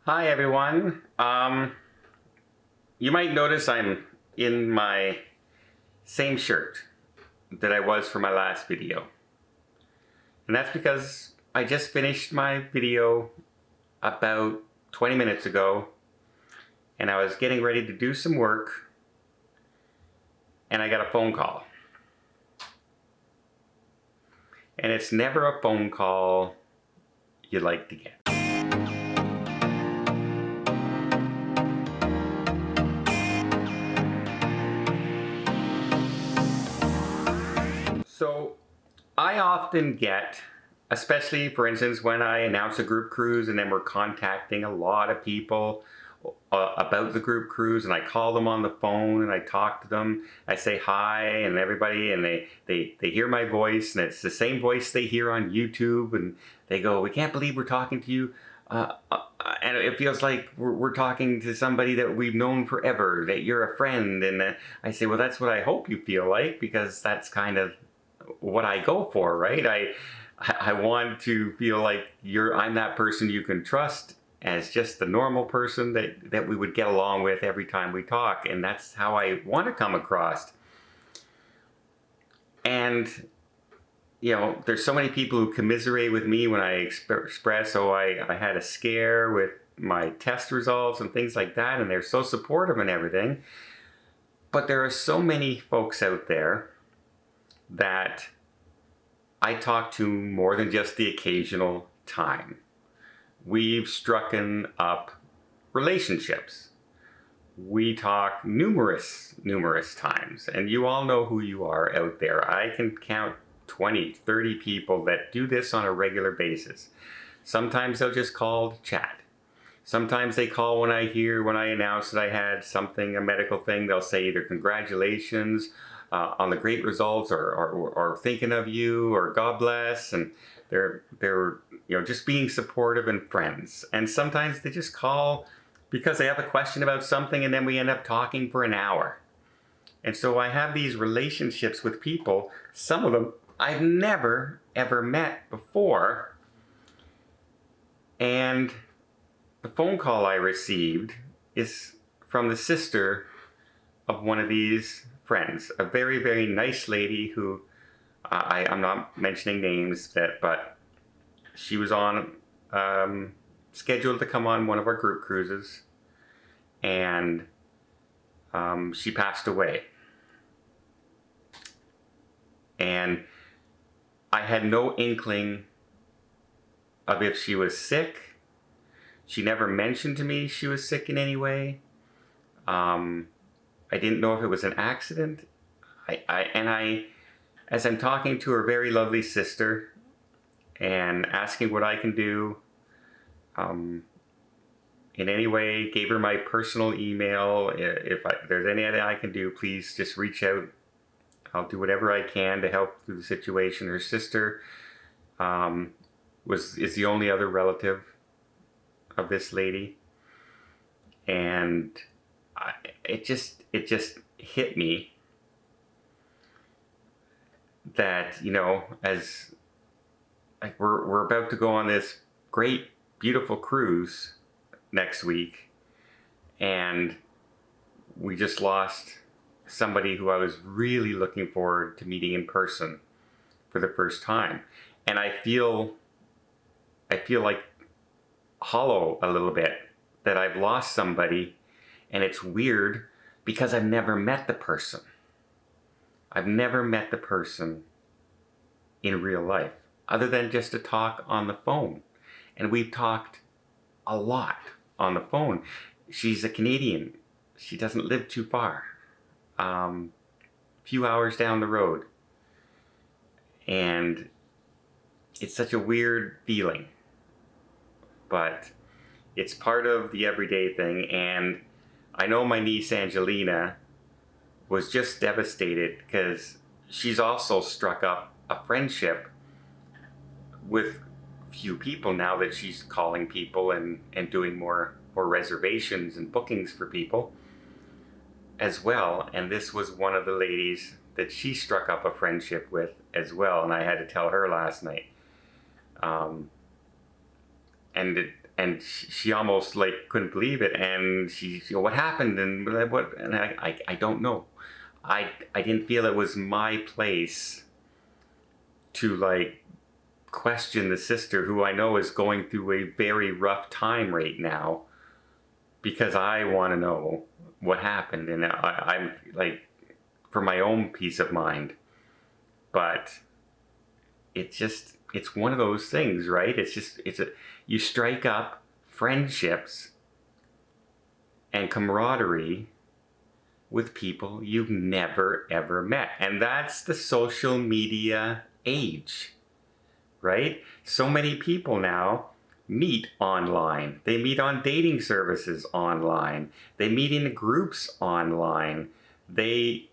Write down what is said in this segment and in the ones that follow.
Hi everyone. You might notice I'm in my same shirt that I was for my last video. And that's because I just finished my video about 20 minutes ago and I was getting ready to do some work and I got a phone call. And it's never a phone call you like to get. So I often get, especially for instance when I announce a group cruise and then we're contacting a lot of people about the group cruise, and I call them on the phone and I talk to them, I say hi and everybody, and they hear my voice and it's the same voice they hear on YouTube, and they go, "We can't believe we're talking to you." And it feels like we're talking to somebody that we've known forever, that you're a friend. And I say, well, that's what I hope you feel like, because that's kind of what I go for, right? I want to feel like I'm that person you can trust as just the normal person that we would get along with every time we talk. And that's how I want to come across. And you know, there's so many people who commiserate with me when I express, oh, I had a scare with my test results and things like that, and they're so supportive and everything. But there are so many folks out there that I talk to more than just the occasional time. We've strucken up relationships. We talk numerous times, and you all know who you are out there. I can count 20, 30 people that do this on a regular basis. Sometimes they'll just call to chat. Sometimes they call when I announce that I had something, a medical thing, they'll say either congratulations on the great results, or thinking of you, or God bless, and they're just being supportive and friends. And sometimes they just call because they have a question about something, and then we end up talking for an hour. And so I have these relationships with people, some of them I've never ever met before. And the phone call I received is from the sister of one of these friends, a very nice lady who I'm not mentioning names, but she was on scheduled to come on one of our group cruises, and she passed away. And I had no inkling of if she was sick. She never mentioned to me she was sick in any way. I didn't know if it was an accident. As I'm talking to her very lovely sister and asking what I can do in any way, gave her my personal email. If there's anything I can do, please just reach out. I'll do whatever I can to help through the situation. Her sister is the only other relative of this lady, and it just hit me that, you know, as like we're about to go on this great beautiful cruise next week, and we just lost somebody who I was really looking forward to meeting in person for the first time. And I feel like hollow a little bit that I've lost somebody. And it's weird because I've never met the person. I've never met the person in real life, other than just to talk on the phone. And we've talked a lot on the phone. She's a Canadian. She doesn't live too far. Few hours down the road. And it's such a weird feeling. But it's part of the everyday thing. And I know my niece Angelina was just devastated because she's also struck up a friendship with few people now that she's calling people and doing more reservations and bookings for people as well. And this was one of the ladies that she struck up a friendship with as well. And I had to tell her last night. And and she almost like couldn't believe it, and what happened, and what, and I don't know. I didn't feel it was my place to like question the sister who I know is going through a very rough time right now, because I want to know what happened, and I'm like, for my own peace of mind. But it's one of those things, right? You strike up friendships and camaraderie with people you've never ever met. And that's the social media age, right? So many people now meet online. They meet on dating services online. They meet in groups online. They,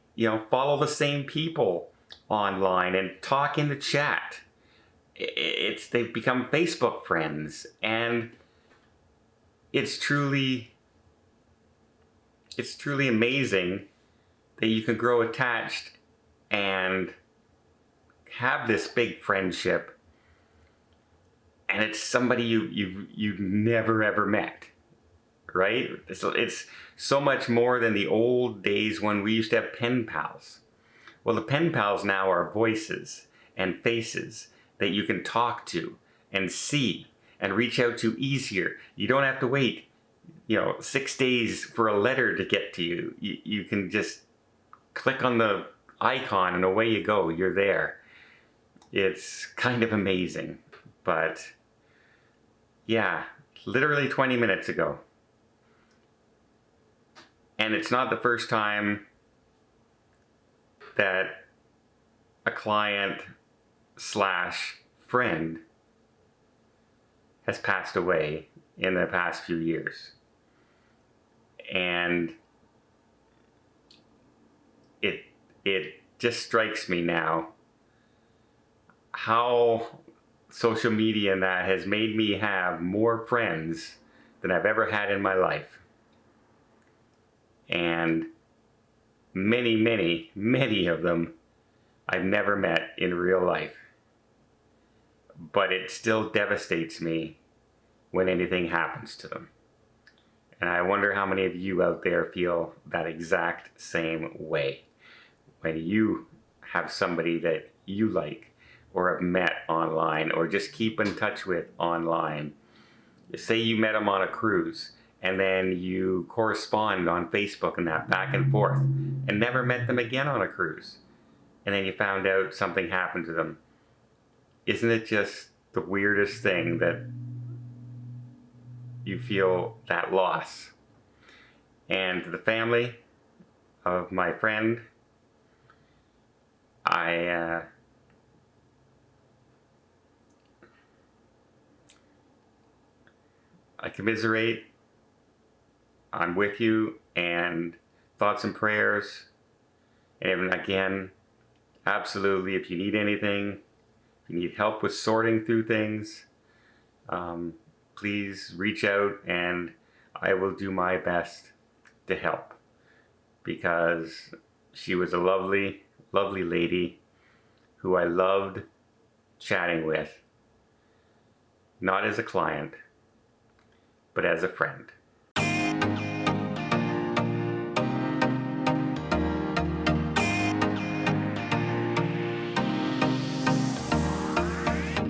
follow the same people online and talk in the chat. They've become Facebook friends, and it's truly amazing that you can grow attached and have this big friendship, and it's somebody you've never ever met, right? It's so much more than the old days when we used to have pen pals. Well, the pen pals now are voices and faces that you can talk to and see and reach out to easier. You don't have to wait, 6 days for a letter to get to you. You can just click on the icon and away you go. You're there. It's kind of amazing. But yeah, literally 20 minutes ago. And it's not the first time that a client / friend has passed away in the past few years. And it just strikes me now how social media and that has made me have more friends than I've ever had in my life. And many, many, many of them I've never met in real life. But it still devastates me when anything happens to them. And I wonder how many of you out there feel that exact same way when you have somebody that you like or have met online or just keep in touch with online. Say you met them on a cruise and then you correspond on Facebook and that back and forth and never met them again on a cruise. And then you found out something happened to them. Isn't it just the weirdest thing that you feel that loss? And to the family of my friend, I commiserate. I'm with you, and thoughts and prayers. And again, absolutely, if you need anything, if you need help with sorting through things, please reach out and I will do my best to help, because she was a lovely, lovely lady who I loved chatting with, not as a client, but as a friend.